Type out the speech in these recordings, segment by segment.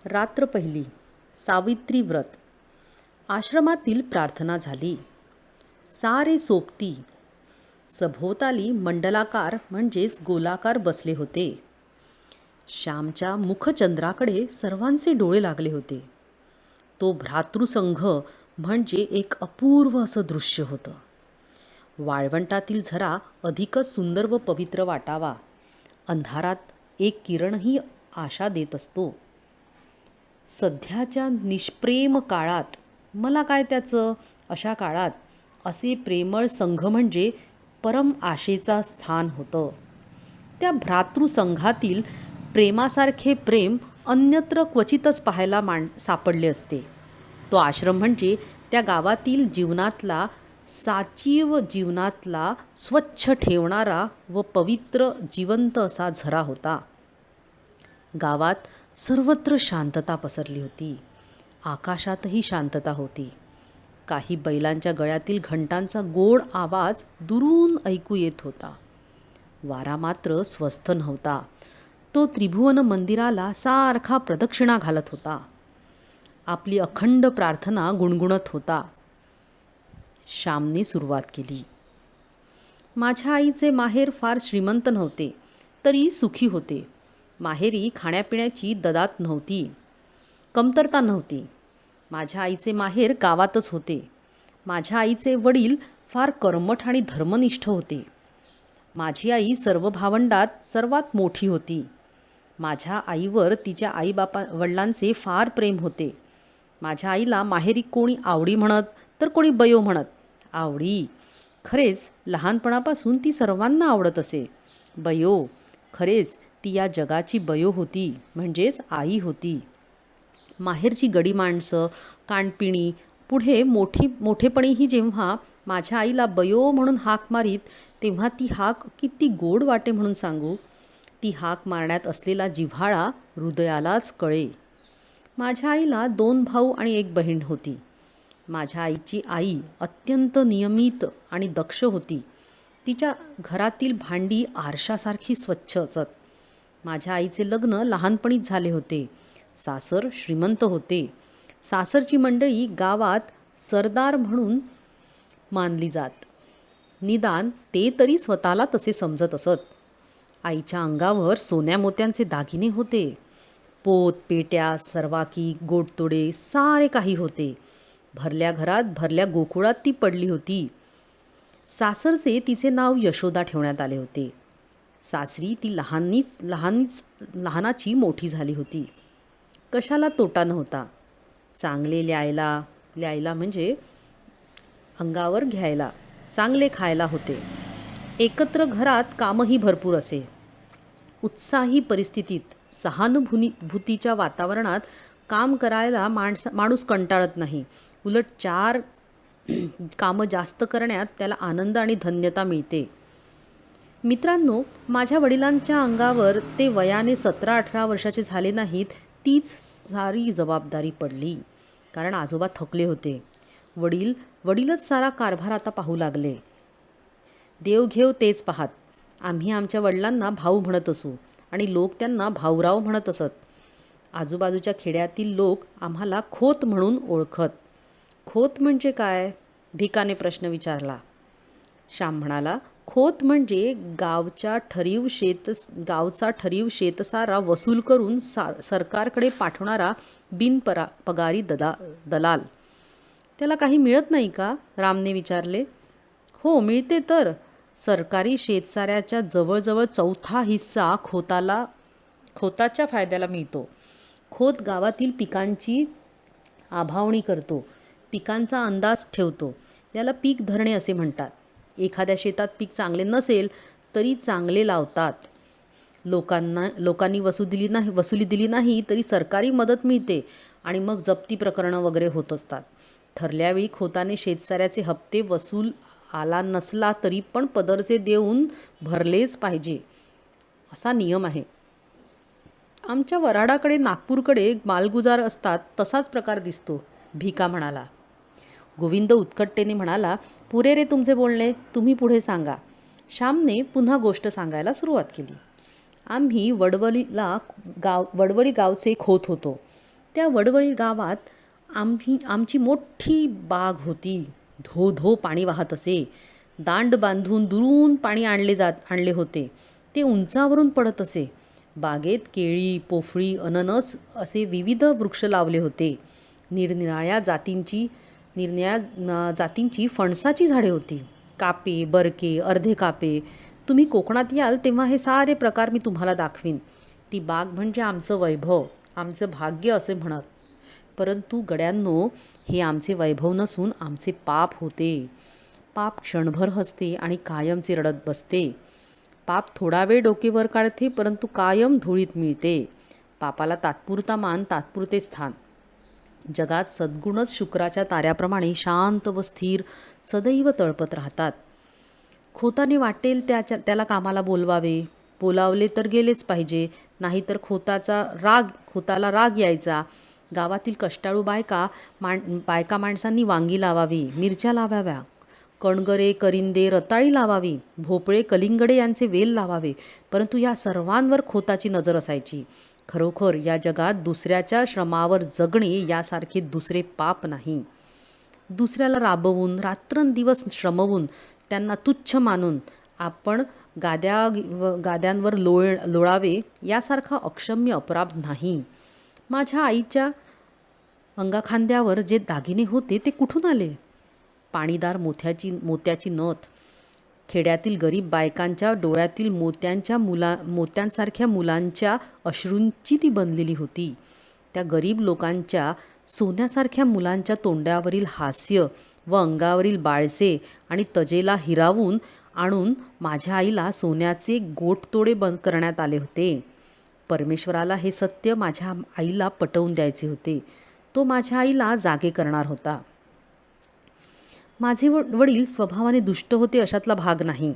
रात्र पहिली. सावित्री व्रत. आश्रमातील प्रार्थना झाली. सारे सोबती सभोवताली मंडलाकार म्हणजेच गोलाकार बसले होते. श्यामच्या मुखचंद्राकडे सर्वांचे डोळे लागले होते. तो भ्रातृसंघ म्हणजे एक अपूर्व असं दृश्य होतं. वाळवंटातील झरा अधिकच सुंदर व पवित्र वाटावा. अंधारात एक किरणही आशा देत असतो. सध्याच्या निष्प्रेम काळात मला काय त्याचं, अशा काळात असे प्रेमळ संघ म्हणजे परम आशेचा स्थान होतं. त्या भ्रातृसंघातील प्रेमासारखे प्रेम अन्यत्र क्वचितच पाहायला सापडले असते. तो आश्रम म्हणजे त्या गावातील जीवनातला, साजीव जीवनातला स्वच्छ ठेवणारा व पवित्र जिवंत असा झरा होता. गावात सर्वत्र शांतता पसरली होती. आकाशातही शांतता होती. काही बैलांच्या गळ्यातील घंटांचा गोड आवाज दुरून ऐकू येत होता. वारा मात्र स्वस्थ नव्हता. तो त्रिभुवन मंदिराला सारखा प्रदक्षिणा घालत होता. आपली अखंड प्रार्थना गुणगुणत होता. श्यामने सुरुवात केली. माझ्या आईचे माहेर फार श्रीमंत नव्हते, तरी सुखी होते. माहेरी खाण्यापिण्याची ददात नव्हती, कमतरता नव्हती. माझ्या आईचे माहेर गावातच होते. माझ्या आईचे वडील फार कर्मठ आणि धर्मनिष्ठ होते. माझी आई सर्व भावंडात सर्वात मोठी होती. माझ्या आईवर तिच्या वडिलांचे फार प्रेम होते. माझ्या आईला माहेरी कोणी आवडी म्हणत तर कोणी बयो म्हणत. आवडी खरेच लहानपणापासून ती सर्वांना आवडत असे. बयो खरेच ती या जगाची बयो होती, म्हणजेच आई होती. माहेरची गडी माणसं, कानपिणी, पुढे मोठेपणीही जेव्हा माझ्या आईला बयो म्हणून हाक मारीत, तेव्हा ती हाक किती गोड वाटे म्हणून सांगू. ती हाक मारण्यात असलेला जिव्हाळा हृदयालाच कळे. माझ्या आईला 2 भाऊ आणि 1 बहीण होती. माझ्या आईची आई अत्यंत नियमित आणि दक्ष होती. तिच्या घरातील भांडी आरशासारखी स्वच्छ असत. माझ्या आईचे लग्न लहानपणीच झाले होते. सासर श्रीमंत होते. सासरची मंडळी गावात सरदार म्हणून मानली जात. निदान ते तरी स्वतःला तसे समजत असत. आईच्या अंगावर सोन्या मोत्यांचे दागिने होते. पोत, पेट्या, सरवाकी, गोडतोडे सारे काही होते. भरल्या घरात, भरल्या गोकुळात ती पडली होती. सासरचे तिचे नाव यशोदा ठेवण्यात आले होते. सासरी ती लहानाची मोठी झाली होती. कशाला तोटा नव्हता. चांगले ल्यायला म्हणजे अंगावर घ्यायला, चांगले खायला होते. एकत्र घरात कामही भरपूर असे. उत्साही परिस्थितीत, सहानुभूतीच्या वातावरणात काम करायला माणूस कंटाळत नाही. उलट 4 कामं जास्त करण्यात त्याला आनंद आणि धन्यता मिळते. मित्रांनो, माझ्या वडिलांच्या अंगावर ते वयाने 17-18 वर्षाचे झाले नाहीत, तीच सारी जबाबदारी पडली. कारण आजोबा थकले होते. वडीलच सारा कारभार आता पाहू लागले. देवघेव तेच पाहात. आम्ही आमच्या वडिलांना भाऊ म्हणत असू आणि लोक त्यांना भाऊराव म्हणत असत. आजूबाजूच्या खेड्यातील लोक आम्हाला खोत म्हणून ओळखत. खोत म्हणजे काय? भिकाने प्रश्न विचारला. श्याम म्हणाला, खोत म्हणजे गावचा ठरीव शेतसारा वसूल करून सरकारकडे पाठवणारा बिनपगारी दलाल. त्याला काही मिळत नाही का? रामने विचारले. हो, मिळते तर. सरकारी शेतसाऱ्याच्या जवळजवळ 1/4 हिस्सा खोताच्या फायद्याला मिळतो. खोत गावातील पिकांची आभावणी करतो, पिकांचा अंदाज ठेवतो. याला पीक धरणे असे म्हणतात. एखाद्या शेतात पीक चांगले नसेल तरी चांगले लावतात. लोकांनी वसुली दिली नाही तरी सरकारी मदत मिळते आणि मग जप्ती प्रकरणं वगैरे होत असतात. ठरल्यावेळी खोताने शेतसाऱ्याचे हप्ते वसूल आला नसला तरी पण पदरचे देऊन भरलेच पाहिजे, असा नियम आहे. आमच्या वराडाकडे, नागपूरकडे मालगुजार असतात तसाच प्रकार दिसतो, भिका म्हणाला. गोविंद उत्कटतेने म्हणाला, पुरे रे तुमचे बोलणे, तुम्ही पुढे सांगा. श्यामने पुन्हा गोष्ट सांगायला सुरुवात केली. आम्ही वडवळी गावचे खोत होतो. त्या वडवळी गावात आमची मोठी बाग होती. धो धो पाणी वाहत असे. दांड बांधून दुरून पाणी आणले होते. ते उंचावरून पडत असे. बागेत केळी, पोफळी, अननस असे विविध वृक्ष लावले होते. निरनिराळ्या जातींची फणसाची झाडे होती. कापे, बरके, अर्धे कापे. तुम्ही कोकणात याल तेव्हा हे सारे प्रकार मी तुम्हाला दाखवीन. ती बाग म्हणजे आमचं वैभव, आमचं भाग्य असे म्हणत. परंतु गड्यांनो, हे आमचे वैभव नसून आमचे पाप होते. पाप क्षणभर हसते आणि कायमचे रडत बसते. पाप थोडा वेळ डोके वर काढते, परंतु कायम धुळीत मिळते. पापाला तात्पुरता मान, तात्पुरते स्थान. जगात सद्गुणच शुक्राच्या ताऱ्याप्रमाणे शांत व स्थिर सदैव तळपत राहतात. खोताने वाटेल त्याला कामाला बोलवावे. बोलावले तर गेलेच पाहिजे, नाहीतर खोताला राग यायचा. गावातील कष्टाळू बायका माणसांनी वांगी लावावी, मिरच्या लावाव्या, कणगरे, करिंदे, रताळी लावावी, भोपळे, कलिंगडे यांचे वेल लावावे. परंतु या सर्वांवर खोताची नजर असायची. खरोखर या जगात दुसऱ्याच्या श्रमावर जगणे यासारखे दुसरे पाप नाही. दुसऱ्याला राबवून, रात्रंदिवस श्रमवून, त्यांना तुच्छ मानून आपण गाद्यांवर लोळावे यासारखा अक्षम्य अपराध नाही. माझ्या आईच्या अंगाखांद्यावर जे दागिने होते ते कुठून आले? पाणीदार मोत्याची नथ. खेड्यातील गरीब बायकांच्या डोळ्यातील मोत्यांसारख्या मुलांच्या अश्रूंची ती बनलेली होती. त्या गरीब लोकांच्या सोन्यासारख्या मुलांच्या तोंडावरील हास्य व अंगावरील बाळसे आणि तजेला हिरावून आणून माझ्या आईला सोन्याचे गोटतोडे बंद करण्यात आले होते. परमेश्वराला हे सत्य माझ्या आईला पटवून द्यायचे होते. तो माझ्या आईला जागे करणार होता. माझे वडील स्वभावाने दुष्ट होते अशातला भाग नाही,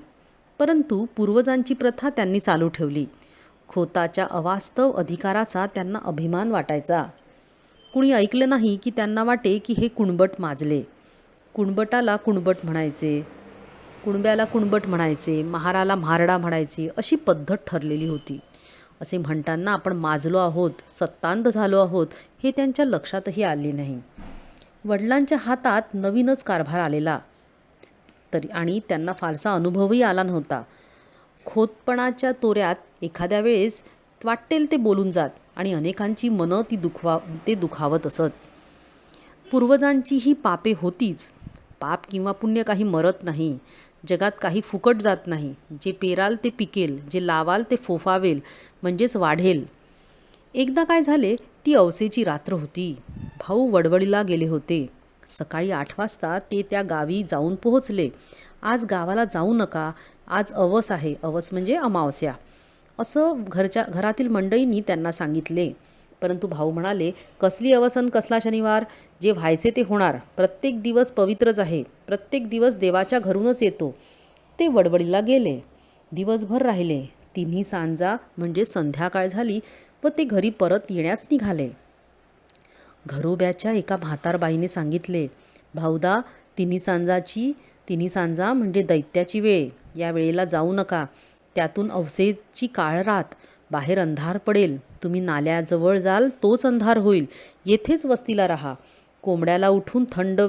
परंतु पूर्वजांची प्रथा त्यांनी चालू ठेवली. खोताच्या अवास्तव अधिकाराचा त्यांना अभिमान वाटायचा. कुणी ऐकलं नाही की त्यांना वाटे की हे कुणबट माजले. कुणबटाला कुणबट म्हणायचे, कुणब्याला कुणबट म्हणायचे, महाराला म्हारडा म्हणायचे, अशी पद्धत ठरलेली होती. असे म्हणताना आपण माजलो आहोत, सत्तांध झालो आहोत हे त्यांच्या लक्षातही आले नाही. वडिलांच्या हातात नवीनच कारभार आलेला आणि त्यांना फारसा अनुभवही आला नव्हता. खोतपणाच्या तोऱ्यात एखाद्या वेळेस वाटेल ते बोलून जात आणि अनेकांची मनं ते दुखावत असत. पूर्वजांची ही पापे होतीच. पाप किंवा पुण्य काही मरत नाही. जगात काही फुकट जात नाही. जे पेराल ते पिकेल, जे लावाल ते फोफावेल, म्हणजेच वाढेल. एकदा काय झाले, ती अवसेची रात्र होती. भाऊ वडवळीला गेले होते. सकाळी 8 वाजता ते त्या गावी जाऊन पोहोचले. आज गावाला जाऊ नका, आज अवस आहे. अवस म्हणजे अमावस्या, असं घरातील मंडळींनी त्यांना सांगितले. परंतु भाऊ म्हणाले, कसली अवसन, कसला शनिवार? जे व्हायचे ते होणार. प्रत्येक दिवस पवित्रच आहे. प्रत्येक दिवस देवाच्या घरूनच येतो. ते वडवळीला गेले. दिवसभर राहिले. 3 सांजा म्हणजे संध्याकाळ झाली व ते घरी परत येण्यास निघाले. घरोब्याच्या एका म्हातारबाईने सांगितले, भाऊदा, 3 सांजा म्हणजे दैत्याची वेळ. या वेळेला जाऊ नका. त्यातून अवसेची काळ रात. बाहेर अंधार पडेल. तुम्ही नाल्याजवळ जाल तोच अंधार होईल. येथेच वस्तीला राहा. कोंबड्याला उठून थंड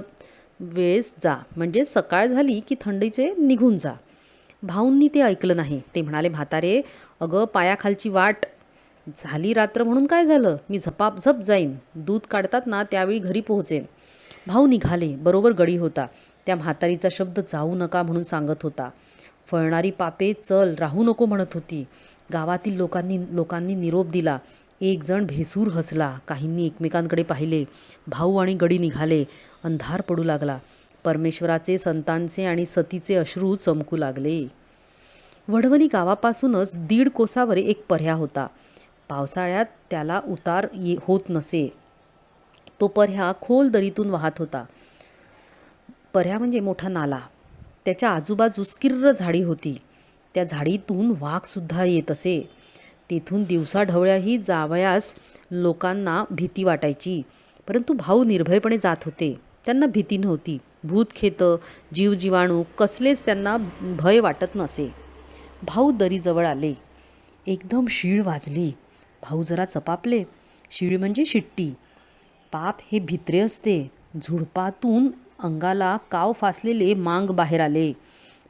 वेळेस जा, म्हणजे सकाळ झाली की थंडीचे निघून जा. भाऊंनी ते ऐकलं नाही. ते म्हणाले, म्हातारे, अगं पायाखालची वाट. झाली रात्र म्हणून काय झालं? मी झपापझप जाईन. दूध काढतात ना त्यावेळी घरी पोहोचेन. भाऊ निघाले. बरोबर गडी होता. त्या म्हातारीचा शब्द जाऊ नका म्हणून सांगत होता. फळणारी पापे चल, राहू नको म्हणत होती. गावातील लोकांनी निरोप दिला. एक जण भेसूर हसला. काहींनी एकमेकांकडे पाहिले. भाऊ आणि गडी निघाले. अंधार पडू लागला. परमेश्वराचे, संतांचे आणि सतीचे अश्रू चमकू लागले. वडवली गावापासूनच 1.5 कोसावर एक पर्या होता. पावसाळ्यात त्याला उतार होत नसे. तो पर्या खोल दरीतून वाहत होता. पर्या म्हणजे मोठा नाला. त्याच्या आजूबाजूस किर्र झाडी होती. त्या झाडीतून वाघसुद्धा येत असे. तेथून दिवसा ढवळ्याही जावयास लोकांना भीती वाटायची. परंतु भाऊ निर्भयपणे जात होते. त्यांना भीती नव्हती. भूतखेतं, जीवजीवाणू कसलेच त्यांना भय वाटत नसे. भाऊ दरीजवळ आले. एकदम शीळ वाजली. भाऊ जरा चपापले. शीळ म्हणजे शिट्टी. पाप हे भित्रे असते. झुडपातून अंगाला काव फासलेले मांग बाहेर आले.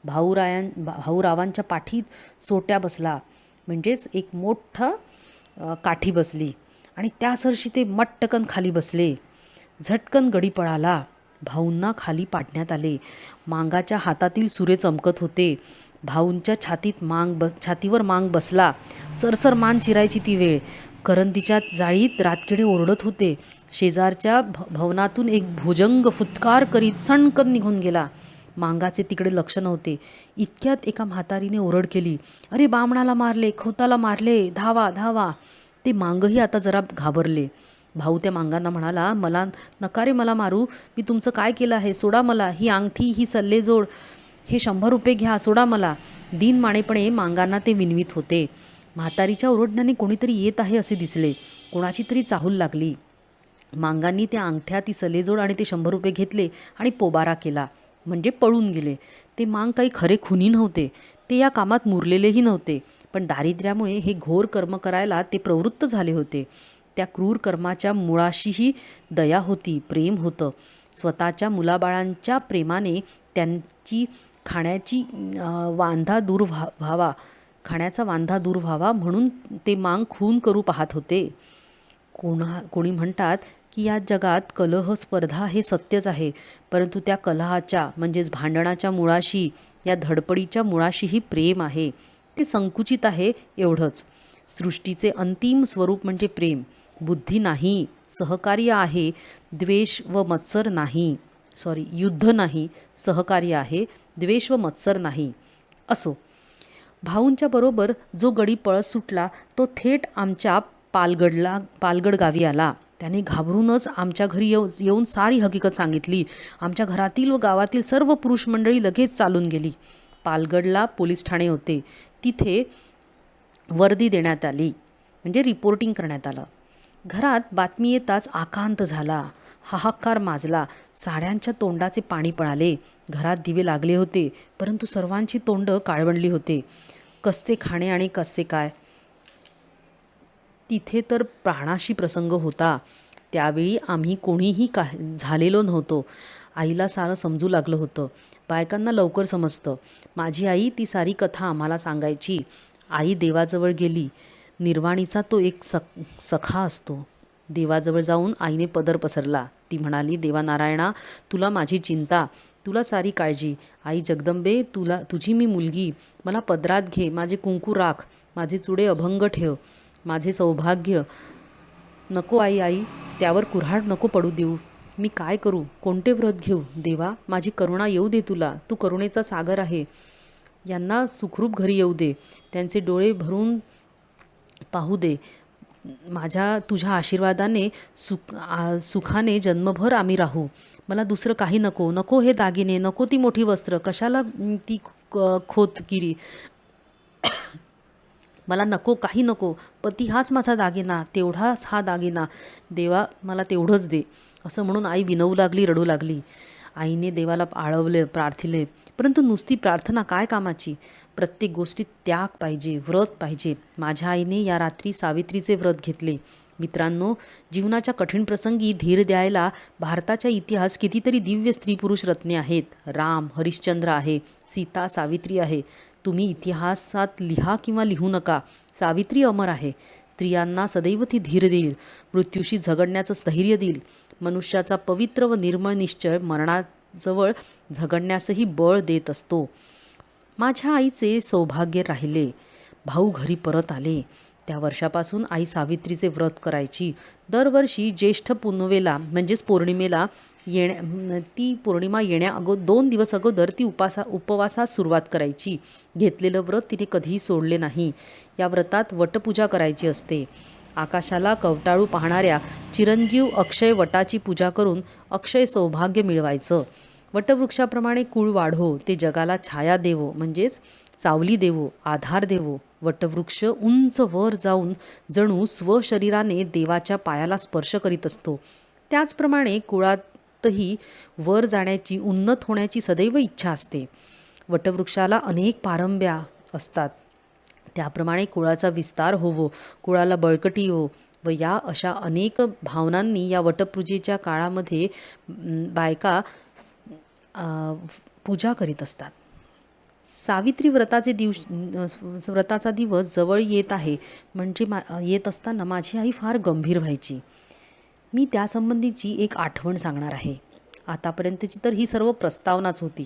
भाऊरावांच्या पाठीत सोट्या बसला, म्हणजेच एक मोठा काठी बसली आणि त्यासरशी ते मट्टकन खाली बसले. झटकन गडी पळाला. भाऊंना खाली पाडण्यात आले. मांगाच्या हातातील सुरे चमकत होते. भाऊंच्या छातीवर मांग बसला. चरचर मान चिरायची ती वेळ. करंदीच्या जाळीत रातकिडे ओरडत होते. शेजारच्या भवनातून एक भुजंग फुत्कार करीत सणकन निघून गेला. मांगाचे तिकडे लक्ष नव्हते. इतक्यात एका म्हातारीने ओरड केली, अरे बामणाला मारले, खोताला मारले, धावा धावा. ते मांगही आता जरा घाबरले. भाऊ त्या मांगांना म्हणाला, मला नका रे मला मारू, मी तुमचं काय केलं आहे, सोडा मला. ही अंगठी, ही सल्लेजोड, हे 100 रुपये घ्या, सोडा मला. दीनमाणेपणे मांगांना ते विनवीत होते. म्हातारीच्या ओरडण्याने कोणीतरी येत आहे असे दिसले. कोणाची तरी चाहूल लागली. मांगांनी त्या अंगठ्या, ती सल्लेजोड आणि ते 100 रुपये घेतले आणि पोबारा केला, म्हणजे पळून गेले. ते मांग काही खरे खुनी नव्हते. ते या कामात मुरलेलेही नव्हते, पण दारिद्र्यामुळे हे घोर कर्म करायला ते प्रवृत्त झाले होते. त्या क्रूर कर्माच्या मुळाशीही दया होती, प्रेम होतं. स्वतःच्या मुलाबाळांच्या प्रेमाने त्यांची खाण्याचा वांधा दूर व्हावा म्हणून ते मांग खून करू पाहत होते. कोणी म्हणतात की या जगात कलह, स्पर्धा हे सत्यच आहे, परंतु त्या कलहाच्या म्हणजेच भांडणाच्या मुळाशी, या धडपडीच्या मुळाशीही प्रेम आहे. ते संकुचित आहे एवढंच. सृष्टीचे अंतिम स्वरूप म्हणजे प्रेम. बुद्धी नाही, सहकार्य आहे. द्वेष व मत्सर नाही, युद्ध नाही, सहकार्य आहे. द्वेष व मत्सर नाही. असो, भाऊंच्या बरोबर जो गडी पळत सुटला तो थेट आमच्या पालगड गावी आला. त्याने घाबरूनच आमच्या घरी येऊन सारी हकीकत सांगितली. आमच्या घरातील व गावातील सर्व पुरुष मंडळी लगेच चालून गेली. पालगडला पोलीस ठाणे होते. तिथे वर्दी देण्यात आली, म्हणजे रिपोर्टिंग करण्यात आलं. घरात बातमी येताच आकांत झाला, हाहाकार माजला. साड्यांच्या तोंडाचे पाणी पळाले. घरात दिवे लागले होते, परंतु सर्वांची तोंड काळवंडली होते. कसे खाणे आणि कसे काय, तिथे तर प्राणाशी प्रसंग होता. त्यावेळी आम्ही कोणीही झालेलो नव्हतो. आईला सारं समजू लागलं होतं. बायकांना लवकर समजतं. माझी आई ती सारी कथा आम्हाला सांगायची. आई देवाजवळ गेली. निर्वाणीचा तो एक सखा असतो. देवाजवळ जाऊन आईने पदर पसरला. ती म्हणाली, देवा नारायणा, तुला माझी चिंता, तुला सारी काळजी. आई जगदंबे, तुझी मी मुलगी, मला पदरात घे, माझे कुंकू राख, माझे चुडे अभंग ठेव, माझे सौभाग्य नको. आई, त्यावर कुऱ्हाड नको पडू देऊ. मी काय करू, कोणते व्रत घेऊ? देवा, माझी करुणा येऊ दे तुला, तू करुणेचा सागर आहे. यांना सुखरूप घरी येऊ दे, त्यांचे डोळे भरून पाहू दे. तुझ्या आशीर्वादाने सुखाने जन्मभर आम्ही राहू. मला दुसरं काही नको. नको हे दागिने, नको ती मोठी वस्त्र, कशाला ती खोतगिरी, मला नको, काही नको. पती हाच माझा दागिना, तेवढाच हा दागिना. देवा, मला तेवढंच दे. असं म्हणून आई विनवू लागली, रडू लागली. आईने देवाला आळवले, प्रार्थिले, परंतु नुसती प्रार्थना काय कामाची? प्रत्येक गोष्टीत त्याग पाहिजे, व्रत पाहिजे. माझ्या आईने या रात्री सावित्रीचे व्रत घेतले. मित्रांनो, जीवनाच्या कठीण प्रसंगी धीर द्यायला भारताच्या इतिहास कितीतरी दिव्य स्त्री पुरुष रत्ने आहेत. राम, हरिश्चंद्र आहे, सीता, सावित्री आहे. तुम्ही इतिहासात लिहा किंवा लिहू नका, सावित्री अमर आहे. स्त्रियांना सदैव ती धीर देईल, मृत्यूशी झगडण्याचं स्थैर्य देईल. मनुष्याचा पवित्र व निर्मळ निश्चय मरणाजवळ झगडण्यासही बळ देत असतो. माझ्या आईचे सौभाग्य राहिले. भाऊ घरी परत आले. त्या वर्षापासून आई सावित्रीचे व्रत करायची. दरवर्षी ज्येष्ठ पुनवेला म्हणजेच पौर्णिमेला ती पौर्णिमा 2 दिवस अगोदर ती उपवासास सुरुवात करायची. घेतलेलं व्रत तिने कधीही सोडले नाही. या व्रतात वटपूजा करायची असते. आकाशाला कवटाळू पाहणाऱ्या चिरंजीव अक्षय वटाची पूजा करून अक्षय सौभाग्य मिळवायचं. वटवृक्षाप्रमाणे कुळ वाढो, ते जगाला छाया देवो म्हणजेच सावली देवो, आधार देवो. वटवृक्ष उंच वर जाऊन जणू स्वशरीराने देवाच्या पायाला स्पर्श करीत असतो. त्याचप्रमाणे कुळातही वर जाण्याची, उन्नत होण्याची सदैव इच्छा असते. वटवृक्षाला अनेक पारंब्या असतात. त्याप्रमाणे कुळाचा विस्तार होवो, कुळाला बळकटी येवो, व या अशा अनेक भावनांनी या वटपूजेच्या काळामध्ये बायका पूजा करीत असतात. सावित्री व्रताचा दिवस जवळ येत आहे म्हणजे येत असताना माझी आई फार गंभीर व्हायची. मी त्यासंबंधीची एक आठवण सांगणार आहे. आतापर्यंतची तर ही सर्व प्रस्तावनाच होती.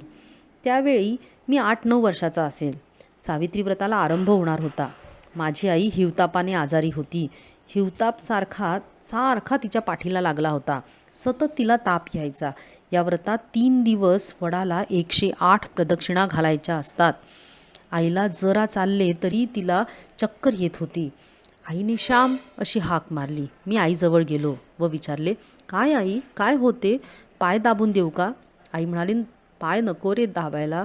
त्यावेळी मी 8-9 वर्षाचा असेल. सावित्री व्रताला आरंभ होणार होता. माझी आई हिवतापाने आजारी होती. हिवताप सारखा तिच्या पाठीला लागला होता. सतत तिला ताप यायचा. या व्रतात 3 दिवस वडाला 108 प्रदक्षिणा घालायच्या असतात. आईला जरा चालले तरी तिला चक्कर येत होती. आईने श्याम अशी हाक मारली. मी आईजवळ गेलो व विचारले, काय आई, काय होते? पाय दाबून देऊ का? आई म्हणाली, पाय नको रे दाबायला.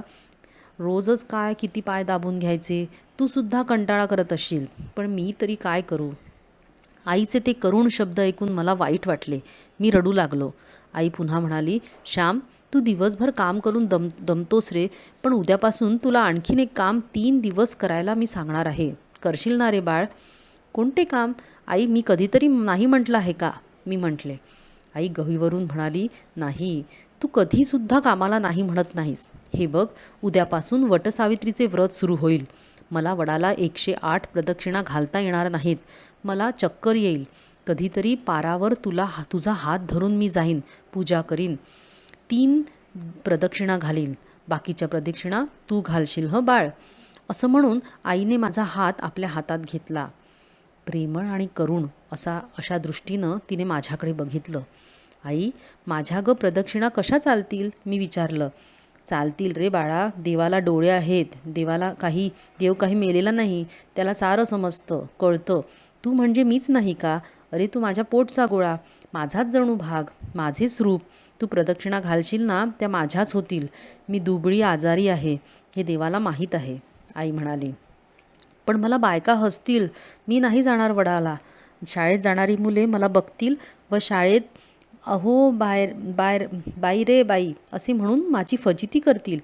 रोजच काय किती पाय दाबून घ्यायचे. तू सुद्धा कंटाळा करत असशील, पण मी तरी काय करू? आईचे ते करुण शब्द ऐकून मला वाईट वाटले. मी रडू लागलो. आई पुन्हा म्हणाली, श्याम, तू दिवसभर काम करून दमतोस रे, पण उद्यापासून तुला आणखीन एक काम 3 दिवस करायला मी सांगणार आहे. करशील ना रे बाळ? कोणते काम? आई, मी कधीतरी नाही म्हटलं आहे का? मी म्हटले. आई गहिवरून म्हणाली, नाही, तू कधीसुद्धा कामाला नाही म्हणत नाहीस. हे बघ, उद्यापासून वटसावित्रीचे व्रत सुरू होईल. मला वडाला 108 प्रदक्षिणा घालता येणार नाहीत. मला चक्कर येईल. कधीतरी पारावर तुझा हात धरून मी जाईन, पूजा करीन, 3 प्रदक्षिणा घालीन. बाकीच्या प्रदक्षिणा तू घालशील हं बाळ. असं म्हणून आईने माझा हात आपल्या हातात घेतला. प्रेमळ आणि करुण अशा दृष्टीनं तिने माझ्याकडे बघितलं. आई, माझ्या प्रदक्षिणा कशा चालतील? मी विचारलं. चालतील रे बाळा, देवाला डोळे आहेत. देव काही मेलेला नाही. त्याला सारं समजतं, कळतं. तू म्हणजे मीच नाही का? अरे, तू माझ्या पोटचा गोळा, माझाच जणू भाग, माझेच रूप. तू प्रदक्षिणा घालशील ना, त्या माझ्याच होतील. मी दुबळी आजारी आहे, हे देवाला माहीत आहे. आई म्हणाली, पण मला बायका हसतील. मी नाही जाणार वडाला. शाळेत जाणारी मुले मला बघतील व शाळेत अहो बाई रे बाई असे म्हणून माझी फजिती करतील.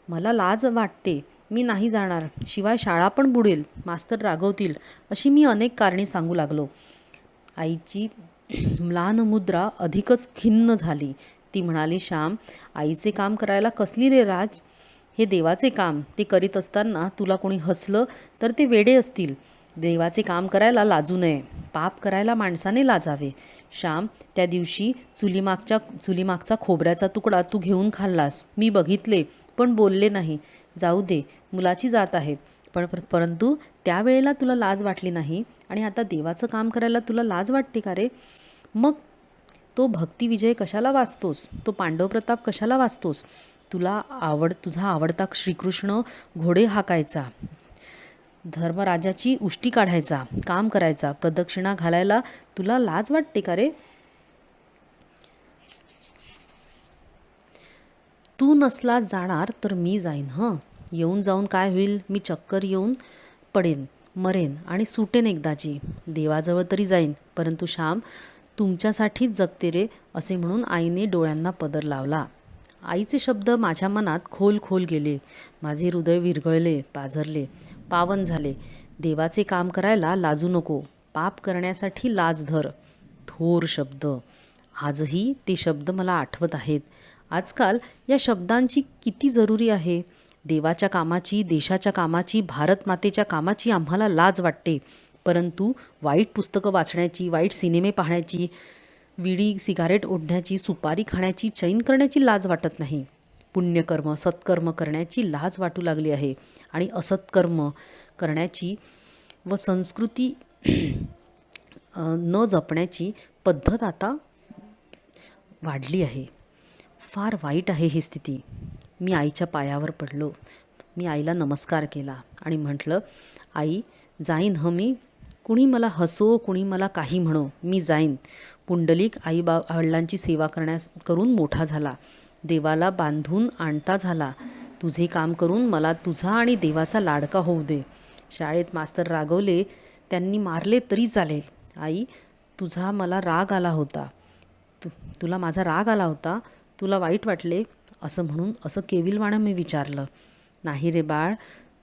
मला लाज वाटते. मी नाही जाणार. शिवाय शाळा पण बुडेल, मास्तर रागवतील, अशी मी अनेक कारणे सांगू लागलो. आईची म्लान मुद्रा अधिकच खिन्न झाली. ती म्हणाली, श्याम, आईचे काम करायला कसली रे राज? हे देवाचे काम. ते करीत असताना तुला कोणी हसलं तर ते वेडे असतील. देवाचे काम करायला लाजू नये. पाप करायला माणसाने लाजावे. श्याम, त्या दिवशी चुलीमागचा खोबऱ्याचा तुकडा तू घेऊन खाल्लास. मी बघितले, पण बोलले नाही. जाऊ दे, मुलाची जात आहे. परंतु त्यावेळेला तुला लाज वाटली नाही आणि आता देवाचं काम करायला तुला लाज वाटते का रे? मग तो भक्तिविजय कशाला वाचतोस? तो पांडव प्रताप कशाला वाचतोस? तुझा आवडता श्रीकृष्ण घोडे हाकायचा, धर्मराजाची उष्टी काढायचा, काम करायचा, प्रदक्षिणा घालायला तुला लाज वाटते का रे? तू नसला जाणार तर मी जाईन. येऊन जाऊन काय होईल? मी चक्कर येऊन पडेन, मरेन आणि सुटेन एकदाची. देवाजवळ तरी जाईन, परंतु श्याम, तुमच्यासाठीच जगते रे, असे म्हणून आईने डोळ्यांना पदर लावला. आईचे शब्द माझ्या मनात खोल गेले. माझे हृदय विरघळले, पाझरले, पावन झाले. देवाचे काम करायला लाजू नको. पाप करण्यासाठी लाज धर. थोर शब्द. आजही ते शब्द मला आठवत आहेत. आजकाल या शब्दांची किती जरुरी आहे. देवाच्या कामाची, देशाच्या कामाची, भारत मातेच्या कामाची आम्हाला लाज वाटते. परंतु वाईट पुस्तकं वाचण्याची, वाईट सिनेमे पाहण्याची, विडी सिगारेट ओढण्याची, सुपारी खाण्याची, चैन करण्याची लाज वाटत नाही. पुण्यकर्म, सत्कर्म करण्याची लाज वाटू लागली आहे. आणि असत्कर्म करण्याची व संस्कृती न जपण्याची पद्धत आता वाढली आहे. फार वाईट आहे ही स्थिती. मी आईच्या पायावर पडलो. मी आईला नमस्कार केला आणि म्हटलं, आई, जाईन मी. कुणी मला हसो, कुणी मला काही म्हणो, मी जाईन. पुंडलिक वडिलांची सेवा करून मोठा झाला. देवाला बांधून आणता झाला. तुझे काम करून मला तुझा आणि देवाचा लाडका होऊ दे. शाळेत मास्तर रागवले, त्यांनी मारले तरी चालेल. आई, तुला माझा राग आला होता. तुला वाईट वाटले असं म्हणून असं केविलवाणं मी विचारलं. नाही रे बाळ,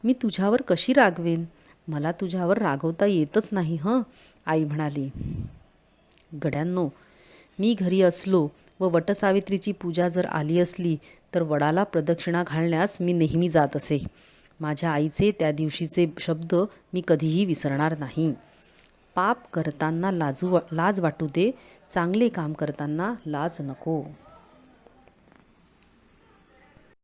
मी तुझ्यावर कशी रागवेन? मला तुझ्यावर रागवता येतच नाही. आई म्हणाली, गड्यांनो, मी घरी असलो व वटसावित्रीची पूजा जर आली असली तर वडाला प्रदक्षिणा घालण्यास मी नेहमी जात असे. माझ्या आईचे त्या दिवशीचे शब्द मी कधीही विसरणार नाही. पाप करताना लाज वाटू दे, चांगले काम करताना लाज नको.